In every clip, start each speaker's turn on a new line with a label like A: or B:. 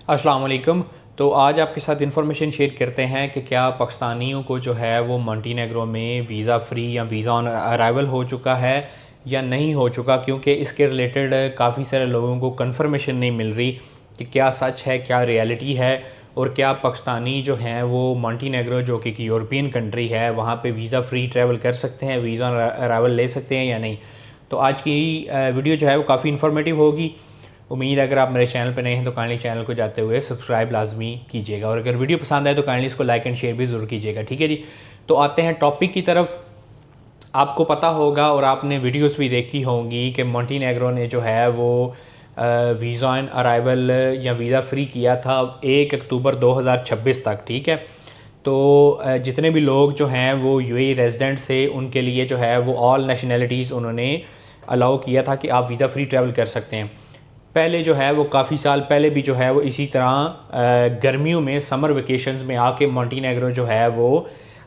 A: अस्सलाम वालेकुम। तो आज आपके साथ इन्फॉर्मेशन शेयर करते हैं कि क्या पाकिस्तानियों को जो है वो मोंटेनेग्रो में वीज़ा फ़्री या वीज़ा ऑन अराइवल हो चुका है या नहीं हो चुका, क्योंकि इसके रिलेटेड काफ़ी सारे लोगों को कंफर्मेशन नहीं मिल रही कि क्या सच है, क्या रियलिटी है, और क्या पाकिस्तानी जो हैं वो मोंटेनेग्रो जो कि यूरोपियन कंट्री है वहाँ पे वीज़ा फ़्री ट्रैवल कर सकते हैं, वीज़ा ऑन अराइवल ले सकते हैं या नहीं। तो आज की वीडियो जो है वो काफ़ी इन्फॉर्मेटिव होगी। उम्मीद है अगर आप मेरे चैनल पर नए हैं तो काइंडली चैनल को जाते हुए सब्सक्राइब लाजमी कीजिएगा, और अगर वीडियो पसंद आए तो काइंडली इसको लाइक एंड शेयर भी ज़रूर कीजिएगा। ठीक है जी। तो आते हैं टॉपिक की तरफ। आपको पता होगा और आपने वीडियोस भी देखी होंगी कि मोंटेनेग्रो ने जो है वो वीज़ा ऑन अराइवल या वीज़ा फ्री किया था 1 अक्टूबर 2026 तक। ठीक है। तो जितने भी लोग जो हैं वो यूएई रेजिडेंट से, उनके लिए जो है वो ऑल नेशनैलिटीज़ उन्होंने अलाउ किया था कि आप वीज़ा फ्री ट्रैवल कर सकते हैं। पहले जो है वो काफ़ी साल पहले भी जो है वो इसी तरह गर्मियों में समर वेकेशंस में आके मोंटेनेग्रो जो है वो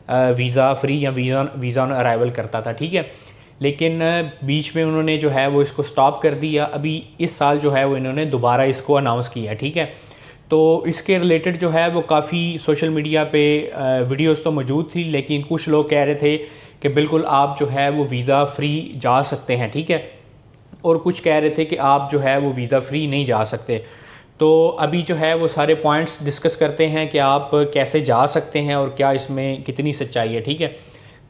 A: वीज़ा फ्री या वीज़ा ऑन अराइवल करता था। ठीक है। लेकिन बीच में उन्होंने जो है वो इसको स्टॉप कर दिया। अभी इस साल जो है वो इन्होंने दोबारा इसको अनाउंस किया। ठीक है। तो इसके रिलेटेड जो है वो काफ़ी सोशल मीडिया पे वीडियोस तो मौजूद थी, लेकिन कुछ लोग कह रहे थे कि बिल्कुल आप जो है वो वीज़ा फ्री जा सकते हैं। ठीक है। और कुछ कह रहे थे कि आप जो है वो वीज़ा फ्री नहीं जा सकते। तो अभी जो है वो सारे पॉइंट्स डिस्कस करते हैं कि आप कैसे जा सकते हैं और क्या इसमें कितनी सच्चाई है। ठीक है।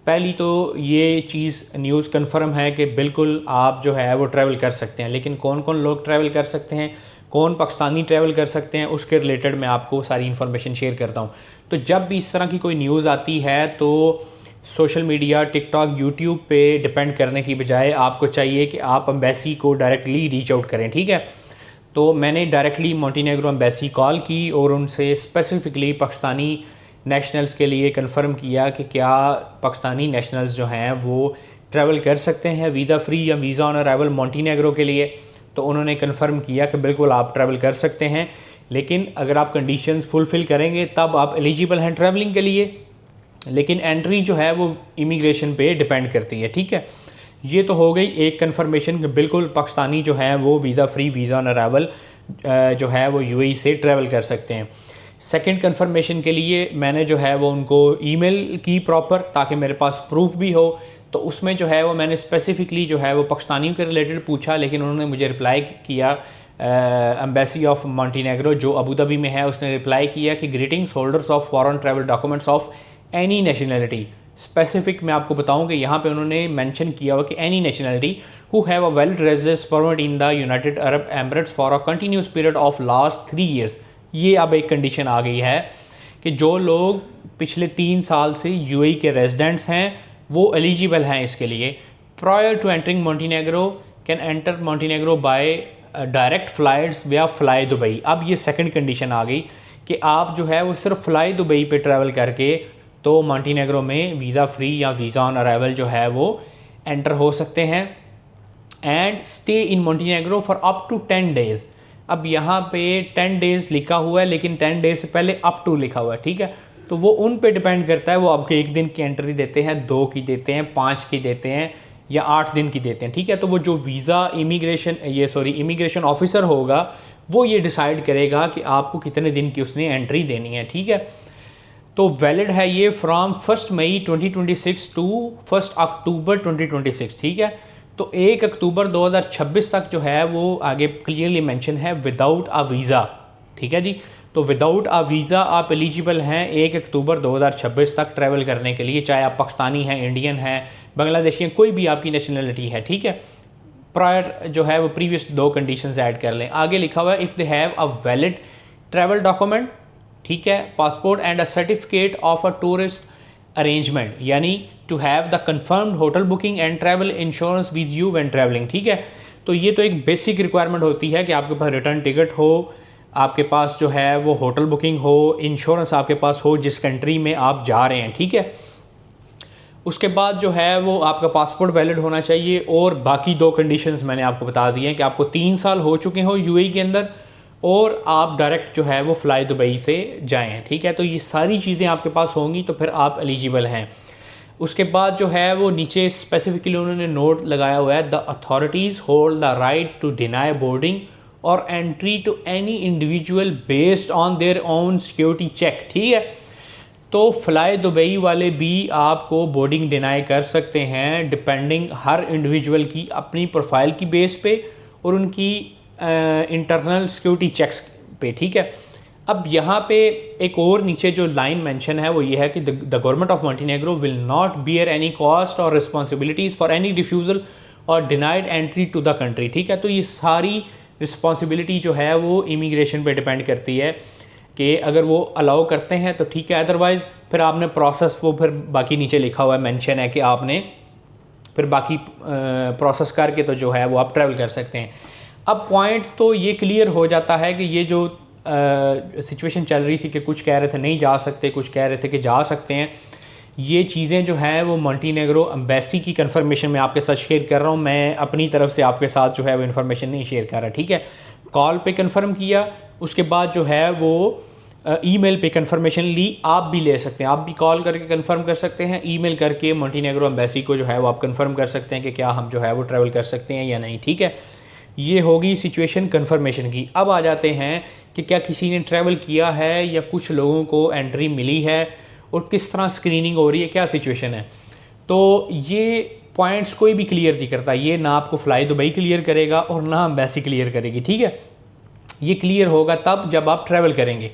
A: पहली तो ये चीज़ न्यूज़ कंफर्म है कि बिल्कुल आप जो है वो ट्रैवल कर सकते हैं, लेकिन कौन कौन लोग ट्रैवल कर सकते हैं, कौन पाकिस्तानी ट्रैवल कर सकते हैं, उसके रिलेटेड मैं आपको सारी इन्फॉर्मेशन शेयर करता हूँ। तो जब भी इस तरह की कोई न्यूज़ आती है तो सोशल मीडिया, टिकटॉक, यूट्यूब पे डिपेंड करने की बजाय आपको चाहिए कि आप एम्बेसी को डायरेक्टली रीच आउट करें। ठीक है। तो मैंने डायरेक्टली मोंटेनेग्रो एम्बेसी कॉल की और उनसे स्पेसिफिकली पाकिस्तानी नेशनल्स के लिए कंफर्म किया कि क्या पाकिस्तानी नेशनल्स जो हैं वो ट्रैवल कर सकते हैं वीज़ा फ्री या वीज़ा ऑन अराइवल मोंटेनेग्रो के लिए। तो उन्होंने कंफर्म किया कि बिल्कुल आप ट्रैवल कर सकते हैं, लेकिन अगर आप कंडीशंस फुलफ़िल करेंगे तब आप एलिजिबल हैं ट्रैवलिंग के लिए। लेकिन एंट्री जो है वो इमिग्रेशन पे डिपेंड करती है। ठीक है। ये तो हो गई एक कंफर्मेशन कि बिल्कुल पाकिस्तानी जो है वो visa free, visa on arrival जो है वो यूएई से ट्रैवल कर सकते हैं। सेकंड कंफर्मेशन के लिए मैंने जो है वो उनको ईमेल की प्रॉपर, ताकि मेरे पास प्रूफ भी हो। तो उसमें जो है वो मैंने स्पेसिफिकली जो है वो पाकिस्तानियों के रिलेटेड पूछा, लेकिन उन्होंने मुझे रिप्लाई किया, एम्बेसी ऑफ मोंटेनेग्रो जो अबू धाबी में है उसने रिप्लाई किया कि greetings holders of foreign travel documents of any nationality. Specific मैं आपको बताऊं कि यहाँ पे उन्होंने मेंशन किया हुआ कि any nationality who have a valid residence permit in the United Arab Emirates for a continuous period of last 3 years. ये अब एक कंडीशन आ गई है कि जो लोग पिछले 3 साल से यूएई के रेजिडेंट्स हैं वो एलिजिबल हैं इसके लिए। Prior to entering Montenegro can enter Montenegro by direct flights या फ़्लाई दुबई। अब ये सेकंड कंडीशन आ गई कि आप जो है वो सिर्फ फ़्लाई दुबई पे ट्रैवल करके तो मोंटेनेग्रो में वीज़ा फ्री या वीज़ा ऑन अराइवल जो है वो एंटर हो सकते हैं and stay in Montenegro for up to 10 days. अब यहाँ पे 10 डेज़ लिखा हुआ है, लेकिन 10 डेज़ से पहले अप टू लिखा हुआ है। ठीक है। तो वो उन पे डिपेंड करता है, वो आपको 1 दिन की एंट्री देते हैं, 2 की देते हैं, 5 की देते हैं या 8 दिन की देते हैं। ठीक है। तो वो जो वीज़ा इमिग्रेशन ऑफिसर होगा वो ये डिसाइड करेगा कि आपको कितने दिन की उसने एंट्री देनी है। ठीक है। तो वैलिड है ये फ्रॉम 1 मई 2026 टू 1 अक्टूबर 2026। ठीक है। तो 1 अक्टूबर 2026 तक जो है वो आगे क्लियरली मेंशन है विदाउट अ वीज़ा। ठीक है जी। तो विदाउट अ वीज़ा आप एलिजिबल हैं 1 अक्टूबर 2026 तक ट्रैवल करने के लिए, चाहे आप पाकिस्तानी हैं, इंडियन हैं, बांग्लादेशी हैं, कोई भी आपकी नेशनलिटी है। ठीक है। प्रायर जो है वो प्रीवियस 2 कंडीशंस ऐड कर लें। आगे लिखा हुआ है if they have a valid travel document, ठीक है, passport and a certificate of a tourist arrangement, यानी to have the confirmed hotel booking and travel insurance with you when travelling. ठीक है। तो ये तो एक बेसिक रिक्वायरमेंट होती है कि आपके पास रिटर्न टिकट हो, आपके पास जो है वो होटल बुकिंग हो, इंश्योरेंस आपके पास हो जिस कंट्री में आप जा रहे हैं। ठीक है। उसके बाद जो है वो आपका पासपोर्ट वैलिड होना चाहिए, और बाकी 2 कंडीशंस मैंने आपको बता दी हैं कि आपको 3 साल हो चुके हो यूएई के अंदर और आप डायरेक्ट जो है वो फ़्लाई दुबई से जाएं। ठीक है। तो ये सारी चीज़ें आपके पास होंगी तो फिर आप एलिजिबल हैं। उसके बाद जो है वो नीचे स्पेसिफिकली उन्होंने नोट लगाया हुआ है the authorities hold the right to deny boarding और entry to any individual based on their own security check, ठीक है। तो फ्लाई दुबई वाले भी आपको बोर्डिंग डिनाई कर सकते हैं डिपेंडिंग हर इंडिविजुअल की अपनी प्रोफाइल की बेस पे और उनकी इंटरनल सिक्योरिटी चेक्स पे, ठीक है। अब यहाँ पे एक और नीचे जो लाइन मेंशन है वो ये है कि the government of Montenegro will not bear any cost और रिस्पॉन्सिबिलिटीज़ फॉर एनी रिफ्यूज़ल और denied entry to the country, ठीक है। तो ये सारी रिस्पॉन्सिबिलिटी जो है वो इमिग्रेशन पे डिपेंड करती है कि अगर वो अलाउ करते हैं तो ठीक है, अदरवाइज़ फिर आपने प्रोसेस वो फिर बाकी नीचे लिखा हुआ है, मेंशन है कि आपने फिर बाकी प्रोसेस करके तो जो है वो आप ट्रैवल कर सकते हैं। अब पॉइंट तो ये क्लियर हो जाता है कि ये जो सिचुएशन चल रही थी कि कुछ कह रहे थे नहीं जा सकते, कुछ कह रहे थे कि जा सकते हैं, ये चीज़ें जो हैं वो मॉन्टेनेग्रो एम्बेसी की कंफर्मेशन में आपके साथ शेयर कर रहा हूँ। मैं अपनी तरफ से आपके साथ जो है वो इन्फॉर्मेशन नहीं शेयर कर रहा, ठीक है। कॉल पे कंफर्म किया, उसके बाद जो है वो ईमेल पे कंफर्मेशन ली, आप भी ले सकते हैं, आप भी कॉल करके कंफर्म कर सकते हैं, ईमेल करके मॉन्टेनेग्रो एम्बेसी को जो है वो आप कंफर्म कर सकते हैं कि क्या हम जो है वो ट्रैवल कर सकते हैं या नहीं, ठीक है। ये होगी सिचुएशन कंफर्मेशन की। अब आ जाते हैं कि क्या किसी ने ट्रैवल किया है या कुछ लोगों को एंट्री मिली है और किस तरह स्क्रीनिंग हो रही है, क्या सिचुएशन है। तो ये पॉइंट्स कोई भी क्लियर नहीं करता, ये ना आपको फ्लाई दुबई क्लियर करेगा और ना एम्बेसी क्लियर करेगी, ठीक है। ये क्लियर होगा तब जब आप ट्रैवल करेंगे।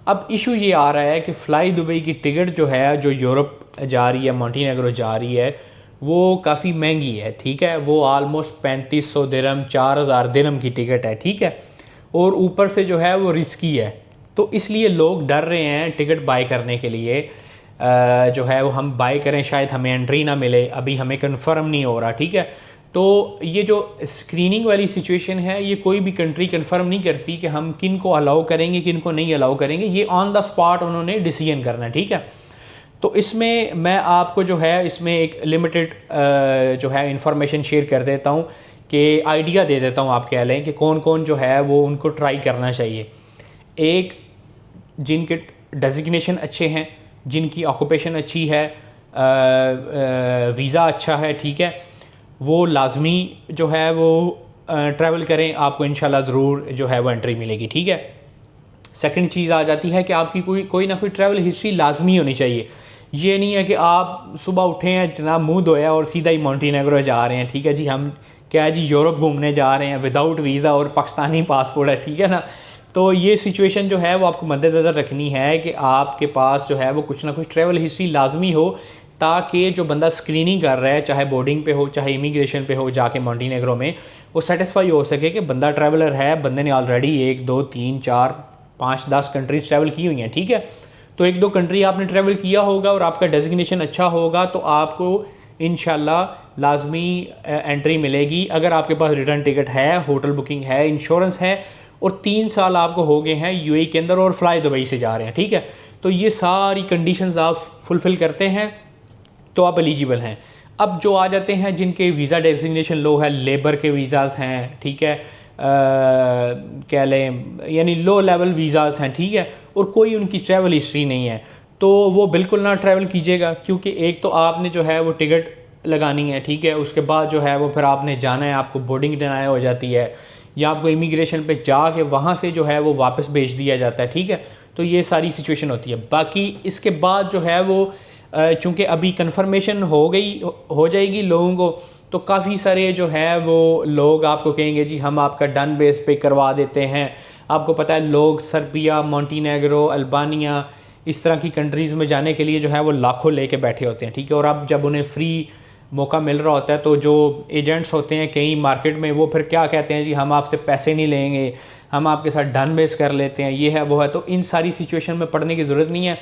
A: अब इशू ये आ रहा है कि फ़्लाई दुबई की टिकट जो है, जो यूरोप जा रही है, मॉन्टेनेग्रो जा रही है, वो काफ़ी महंगी है, ठीक है। वो आलमोस्ट 3500 दिरहम 4000 दिरहम की टिकट है, ठीक है। और ऊपर से जो है वो रिस्की है, तो इसलिए लोग डर रहे हैं टिकट बाय करने के लिए। जो है वो हम बाय करें, शायद हमें एंट्री ना मिले, अभी हमें कंफर्म नहीं हो रहा, ठीक है। तो ये जो स्क्रीनिंग वाली सिचुएशन है, ये कोई भी कंट्री कंफर्म नहीं करती कि हम किन को अलाउ करेंगे, किन को नहीं अलाउ करेंगे। ये ऑन द स्पॉट उन्होंने डिसीजन करना है, ठीक है। तो इसमें मैं आपको जो है इसमें एक लिमिटेड जो है इंफॉर्मेशन शेयर कर देता हूँ कि आइडिया दे देता हूँ, आप कह लें कि कौन कौन जो है वो उनको ट्राई करना चाहिए। एक, जिनके डेजिग्नेशन अच्छे हैं, जिनकी ऑक्यूपेशन अच्छी है, वीज़ा अच्छा है, ठीक है, वो लाजमी जो है वो ट्रैवल करें, आपको इंशाल्लाह ज़रूर जो है वो एंट्री मिलेगी, ठीक है। सेकंड चीज़ आ जाती है कि आपकी कोई ना कोई ट्रैवल हिस्ट्री लाजमी होनी चाहिए। ये नहीं है कि आप सुबह उठे हैं, जनाब मुंह धोया और सीधा ही मॉन्टेनेग्रो जा रहे हैं, ठीक है जी, हम क्या है जी यूरोप घूमने जा रहे हैं विदाउट वीज़ा और पाकिस्तानी पासपोर्ट है, ठीक है ना। तो ये सिचुएशन जो है वो आपको मद्देनज़र रखनी है कि आपके पास जो है वो कुछ ना कुछ ट्रैवल हिस्ट्री लाजमी हो, ताकि जो बंदा स्क्रीनिंग कर रहा है, चाहे बोर्डिंग पे हो चाहे इमिग्रेशन पे हो जाके मॉन्टेनेग्रो में, वो सेटिस्फाई हो सके कि बंदा ट्रैवलर है, बंदे ने ऑलरेडी 1 2 3 4 5 10 कंट्रीज़ ट्रैवल की हुई हैं, ठीक है। तो 1 2 कंट्री आपने ट्रैवल किया होगा और आपका डेजिग्नेशन अच्छा होगा तो आपको इंशाल्लाह लाजमी एंट्री मिलेगी। अगर आपके पास रिटर्न टिकट है, होटल बुकिंग है, इंश्योरेंस है और 3 साल आपको हो गए हैं यूएई के अंदर और फ्लाई दुबई से जा रहे हैं, ठीक है, तो ये सारी कंडीशंस आप फुलफ़िल करते हैं तो आप एलिजिबल हैं। अब जो आ जाते हैं जिनके वीज़ा डेजिग्नेशन लो है, लेबर के वीज़ाज़ हैं, ठीक है, कह लें यानी लो लेवल वीज़ाज़ हैं, ठीक है, और कोई उनकी ट्रैवल हिस्ट्री नहीं है, तो वो बिल्कुल ना ट्रैवल कीजिएगा। क्योंकि एक तो आपने जो है वो टिकट लगानी है, ठीक है, उसके बाद जो है वो फिर आपने जाना है, आपको बोर्डिंग डिनाई हो जाती है या आपको इमिग्रेशन पे जाके वहाँ से जो है वो वापस भेज दिया जाता है, ठीक है। तो ये सारी सिचुएशन होती है। बाकी इसके बाद जो है वो चूँकि अभी कंफर्मेशन हो जाएगी लोगों को, तो काफ़ी सारे जो है वो लोग आपको कहेंगे जी हम आपका डन बेस पे करवा देते हैं। आपको पता है लोग सर्बिया, मॉन्टेनेग्रो, अल्बानिया इस तरह की कंट्रीज़ में जाने के लिए जो है वो लाखों लेके बैठे होते हैं, ठीक है। और अब जब उन्हें फ्री मौका मिल रहा होता है तो जो एजेंट्स होते हैं कहीं मार्केट में, वो फिर क्या कहते हैं जी हम आपसे पैसे नहीं लेंगे, हम आपके साथ डन बेस कर लेते हैं, ये है वो है। तो इन सारी सिचुएशन में पड़ने की ज़रूरत नहीं है।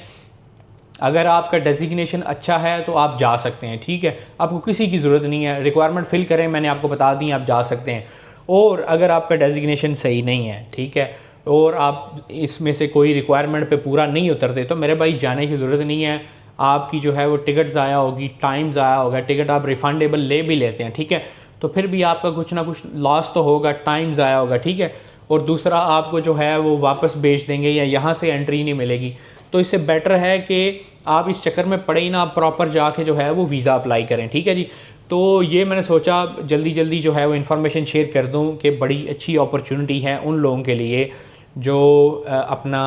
A: अगर आपका डेजिग्नेशन अच्छा है तो आप जा सकते हैं, ठीक है, आपको किसी की ज़रूरत नहीं है। रिक्वायरमेंट फिल करें, मैंने आपको बता दी, आप जा सकते हैं। और अगर आपका डेजिग्नेशन सही नहीं है, ठीक है, और आप इसमें से कोई रिक्वायरमेंट पे पूरा नहीं उतरते, तो मेरे भाई जाने की ज़रूरत नहीं है। आपकी जो है वो टिकट ज़ाया होगी, टाइम ज़ाया होगा, टिकट आप रिफंडेबल ले भी लेते हैं, ठीक है, तो फिर भी आपका कुछ ना कुछ लॉस तो होगा, टाइम ज़ाया होगा, ठीक है। और दूसरा आपको जो है वो वापस भेज देंगे या यहाँ से एंट्री नहीं मिलेगी। तो इससे बेटर है कि आप इस चक्कर में पड़े ही ना, आप प्रॉपर जाके जो है वो वीज़ा अप्लाई करें, ठीक है जी। तो ये मैंने सोचा जल्दी जल्दी जो है वो इन्फॉर्मेशन शेयर कर दूं कि बड़ी अच्छी अपॉर्चुनिटी है उन लोगों के लिए जो अपना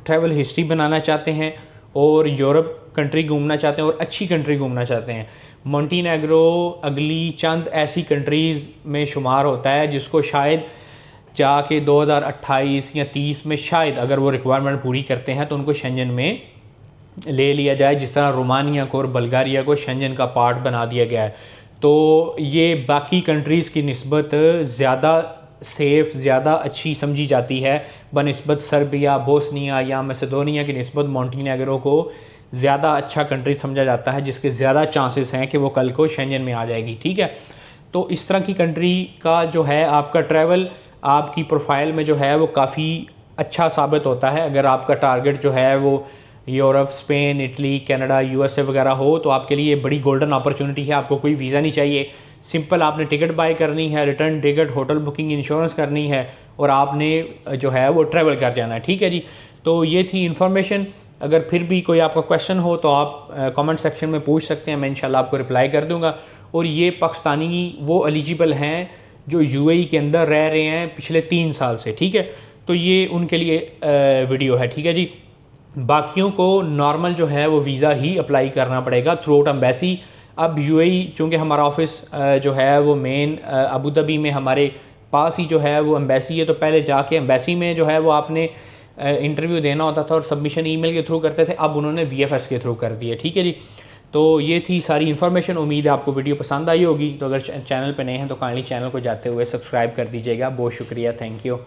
A: ट्रैवल हिस्ट्री बनाना चाहते हैं और यूरोप कंट्री घूमना चाहते हैं और अच्छी कंट्री घूमना चाहते हैं। मोंटीनेग्रो अगली चंद ऐसी कंट्रीज़ में शुमार होता है जिसको शायद जाके 2028 या 30 में शायद अगर वो रिक्वायरमेंट पूरी करते हैं तो उनको शेंजन में ले लिया जाए, जिस तरह रोमानिया को और बल्गारिया को शेंजन का पार्ट बना दिया गया है। तो ये बाकी कंट्रीज़ की निस्बत ज़्यादा सेफ़, ज़्यादा अच्छी समझी जाती है बनिस्बत सर्बिया, बोस्निया या मैसेडोनिया की निस्बत मोंटीनेग्रो को ज़्यादा अच्छा कंट्री समझा जाता है, जिसके ज़्यादा चांसेस हैं कि वो कल को शेंजन में आ जाएगी। ठीक है, तो इस तरह की कंट्री का जो है आपका ट्रैवल आपकी प्रोफाइल में जो है वो काफ़ी अच्छा साबित होता है। अगर आपका टारगेट जो है वो Europe, Spain, Italy, Canada, USA वगैरह हो तो आपके लिए बड़ी गोल्डन अपॉर्चुनिटी है। आपको कोई वीज़ा नहीं चाहिए, सिंपल आपने टिकट बाय करनी है, return ticket, hotel booking, insurance करनी है और आपने जो है वो ट्रैवल कर जाना है। ठीक है जी, तो ये थी इन्फॉर्मेशन। अगर फिर भी कोई आपका क्वेश्चन हो तो आप कमेंट सेक्शन में पूछ सकते हैं, मैं इंशाल्लाह आपको रिप्लाई कर दूंगा। और ये पाकिस्तानी वो एलिजिबल हैं जो यूएई के अंदर रह रहे हैं पिछले 3 साल से। ठीक है, तो ये उनके लिए वीडियो है। ठीक है जी, बाकियों को नॉर्मल जो है वो वीज़ा ही अप्लाई करना पड़ेगा थ्रू आउट एम्बेसी। अब यूएई चूँकि हमारा ऑफिस जो है वो मेन अबू धाबी में हमारे पास ही जो है वो एम्बेसी है, तो पहले जाके एम्बेसी में जो है वो आपने इंटरव्यू देना होता था और सबमिशन ईमेल के थ्रू करते थे, अब उन्होंने वीएफएस के थ्रू कर दिया। ठीक है जी, तो ये थी सारी इन्फॉर्मेशन। उम्मीद है आपको वीडियो पसंद आई होगी। तो अगर चैनल पे नए हैं तो काइंडली चैनल को जाते हुए सब्सक्राइब कर दीजिएगा। बहुत शुक्रिया, थैंक यू।